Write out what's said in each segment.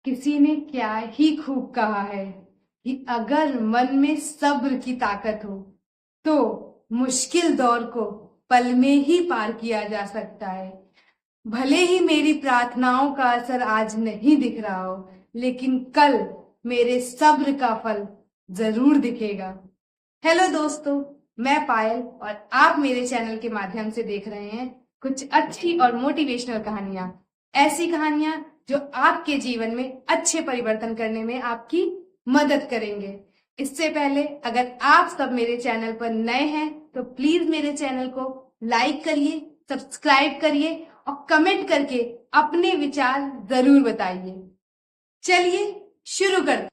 किसी ने क्या ही खूब कहा है कि अगर मन में सब्र की ताकत हो तो मुश्किल दौर को पल में ही पार किया जा सकता है। भले ही मेरी प्रार्थनाओं का असर आज नहीं दिख रहा हो, लेकिन कल मेरे सब्र का फल जरूर दिखेगा। हेलो दोस्तों, मैं पायल और आप मेरे चैनल के माध्यम से देख रहे हैं कुछ अच्छी और मोटिवेशनल कहानियां। ऐसी कहानियां जो आपके जीवन में अच्छे परिवर्तन करने में आपकी मदद करेंगे। इससे पहले अगर आप सब मेरे चैनल पर नए हैं तो प्लीज मेरे चैनल को लाइक करिए, सब्सक्राइब करिए और कमेंट करके अपने विचार जरूर बताइए। चलिए शुरू करते।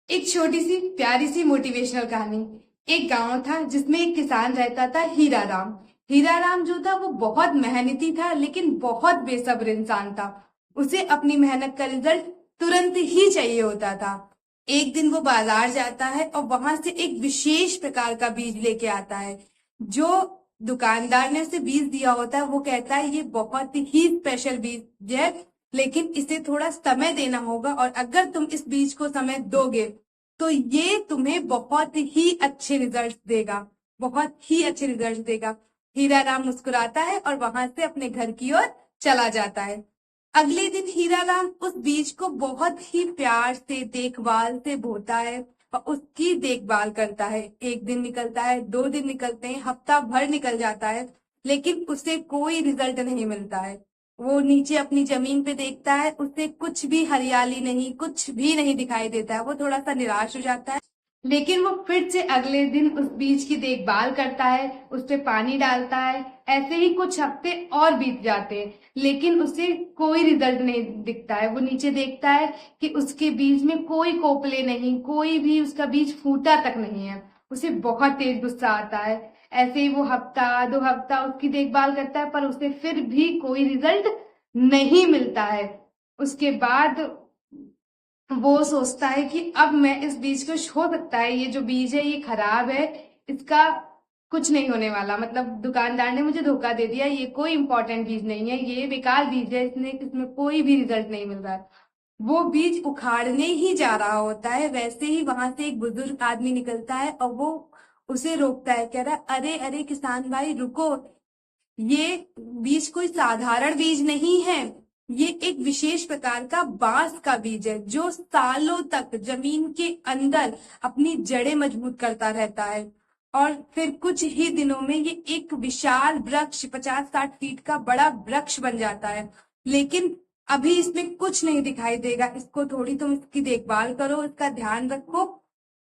एक छोटी सी प्यारी सी मोटिवेशनल कहानी। एक गांव था जिसमें एक किसान रहता था, हीरा राम। हीरा राम जो था वो बहुत मेहनती था, लेकिन बहुत बेसब्र इंसान था। उसे अपनी मेहनत का रिजल्ट तुरंत ही चाहिए होता था। एक दिन वो बाजार जाता है और वहां से एक विशेष प्रकार का बीज लेके आता है। जो दुकानदार ने उसे बीज दिया होता है वो कहता है ये बहुत ही स्पेशल बीज है, लेकिन इसे थोड़ा समय देना होगा और अगर तुम इस बीज को समय दोगे तो ये तुम्हें बहुत ही अच्छे रिजल्ट देगा, बहुत ही अच्छे रिजल्ट देगा। हीरा राम मुस्कुराता है और वहां से अपने घर की ओर चला जाता है। अगले दिन हीरा राम उस बीज को बहुत ही प्यार से देखभाल से बोता है और उसकी देखभाल करता है। एक दिन निकलता है, 2 दिन निकलते हैं, हफ्ता भर निकल जाता है, लेकिन उसे कोई रिजल्ट नहीं मिलता है। वो नीचे अपनी जमीन पे देखता है, उसे कुछ भी हरियाली नहीं, कुछ भी नहीं दिखाई देता है। वो थोड़ा सा निराश हो जाता है, लेकिन वो फिर से अगले दिन उस बीज की देखभाल करता है, उस पे पानी डालता है। ऐसे ही कुछ हफ्ते और बीत जाते हैं, लेकिन उसे कोई रिजल्ट नहीं दिखता है। वो नीचे देखता है कि उसके बीज में कोई कोपले नहीं, कोई भी उसका बीज फूटा तक नहीं है। उसे बहुत तेज गुस्सा आता है। ऐसे ही वो हफ्ता 2 हफ्ता उसकी देखभाल करता है, पर उसे फिर भी कोई रिजल्ट नहीं मिलता है। उसके बाद वो सोचता है कि अब मैं इस बीज को, हो सकता है ये जो बीज है ये खराब है, इसका कुछ नहीं होने वाला, मतलब दुकानदार ने मुझे धोखा दे दिया, ये कोई इंपॉर्टेंट बीज नहीं है, ये बेकार बीज है, इसमें कोई भी रिजल्ट नहीं मिल रहा है। वो बीज उखाड़ने ही जा रहा होता है, वैसे ही वहां से एक बुजुर्ग आदमी निकलता है और वो उसे रोकता है, कह रहा है अरे अरे किसान भाई रुको, ये बीज कोई साधारण बीज नहीं है, ये एक विशेष प्रकार का बांस का बीज है जो सालों तक जमीन के अंदर अपनी जड़ें मजबूत करता रहता है और फिर कुछ ही दिनों में ये एक विशाल वृक्ष, 50-60 फीट का बड़ा वृक्ष बन जाता है। लेकिन अभी इसमें कुछ नहीं दिखाई देगा, इसको थोड़ी तुम इसकी देखभाल करो, इसका ध्यान रखो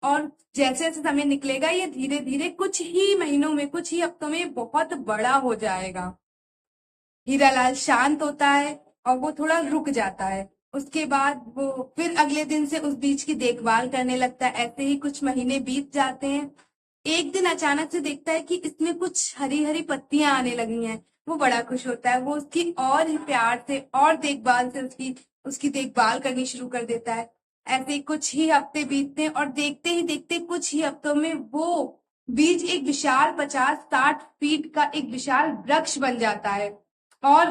और जैसे जैसे समय निकलेगा ये धीरे धीरे कुछ ही महीनों में, कुछ ही हफ्तों में बहुत बड़ा हो जाएगा। हीरालाल शांत होता है और वो थोड़ा रुक जाता है। उसके बाद वो फिर अगले दिन से उस बीज की देखभाल करने लगता है। ऐसे ही कुछ महीने बीत जाते हैं। एक दिन अचानक से देखता है कि इसमें कुछ हरी हरी पत्तियां आने लगी हैं। वो बड़ा खुश होता है, वो उसकी और ही प्यार से और देखभाल से उसकी उसकी देखभाल करनी शुरू कर देता है। ऐसे कुछ ही हफ्ते बीतते हैं और देखते ही देखते कुछ ही हफ्तों में वो बीज एक विशाल 50-60 फीट का एक विशाल वृक्ष बन जाता है और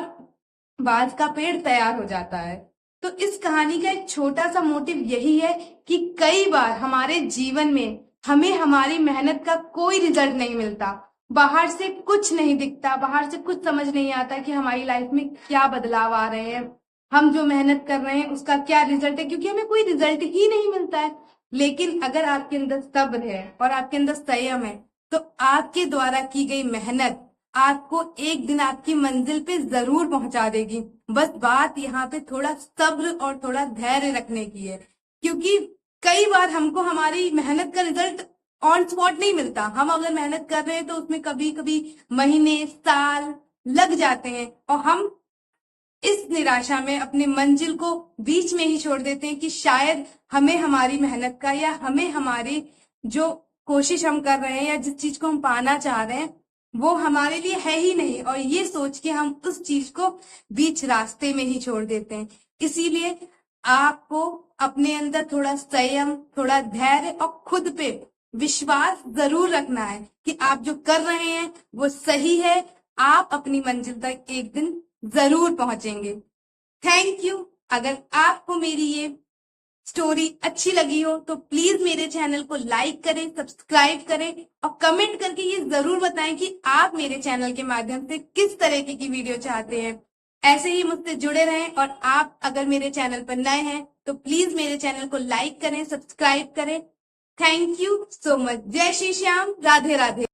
बांस का पेड़ तैयार हो जाता है। तो इस कहानी का एक छोटा सा मोटिव यही है कि कई बार हमारे जीवन में हमें हमारी मेहनत का कोई रिजल्ट नहीं मिलता, बाहर से कुछ नहीं दिखता, बाहर से कुछ समझ नहीं आता कि हमारी लाइफ में क्या बदलाव आ रहे हैं, हम जो मेहनत कर रहे हैं उसका क्या रिजल्ट है, क्योंकि हमें कोई रिजल्ट ही नहीं मिलता है। लेकिन अगर आपके अंदर सब्र है और आपके अंदर संयम है तो आपके द्वारा की गई मेहनत आपको एक दिन आपकी मंजिल पे जरूर पहुंचा देगी। बस बात यहाँ पे थोड़ा सब्र और थोड़ा धैर्य रखने की है, क्योंकि कई बार हमको हमारी मेहनत का रिजल्ट ऑन स्पॉट नहीं मिलता। हम अगर मेहनत कर रहे हैं तो उसमें कभी कभी महीने साल लग जाते हैं और हम इस निराशा में अपने मंजिल को बीच में ही छोड़ देते हैं कि शायद हमें हमारी मेहनत का या हमें हमारी जो कोशिश हम कर रहे हैं या जिस चीज को हम पाना चाह रहे हैं वो हमारे लिए है ही नहीं, और ये सोच के हम उस चीज को बीच रास्ते में ही छोड़ देते हैं। इसीलिए आपको अपने अंदर थोड़ा संयम, थोड़ा धैर्य और खुद पे विश्वास जरूर रखना है कि आप जो कर रहे हैं वो सही है। आप अपनी मंजिल तक एक दिन जरूर पहुंचेंगे। Thank you. अगर आपको मेरी ये स्टोरी अच्छी लगी हो तो प्लीज मेरे चैनल को लाइक करें, सब्सक्राइब करें और कमेंट करके ये जरूर बताएं कि आप मेरे चैनल के माध्यम से किस तरीके की वीडियो चाहते हैं। ऐसे ही मुझसे जुड़े रहें और आप अगर मेरे चैनल पर नए हैं तो प्लीज मेरे चैनल को लाइक करें, सब्सक्राइब करें। Thank you so much. जय श्री श्याम, राधे राधे।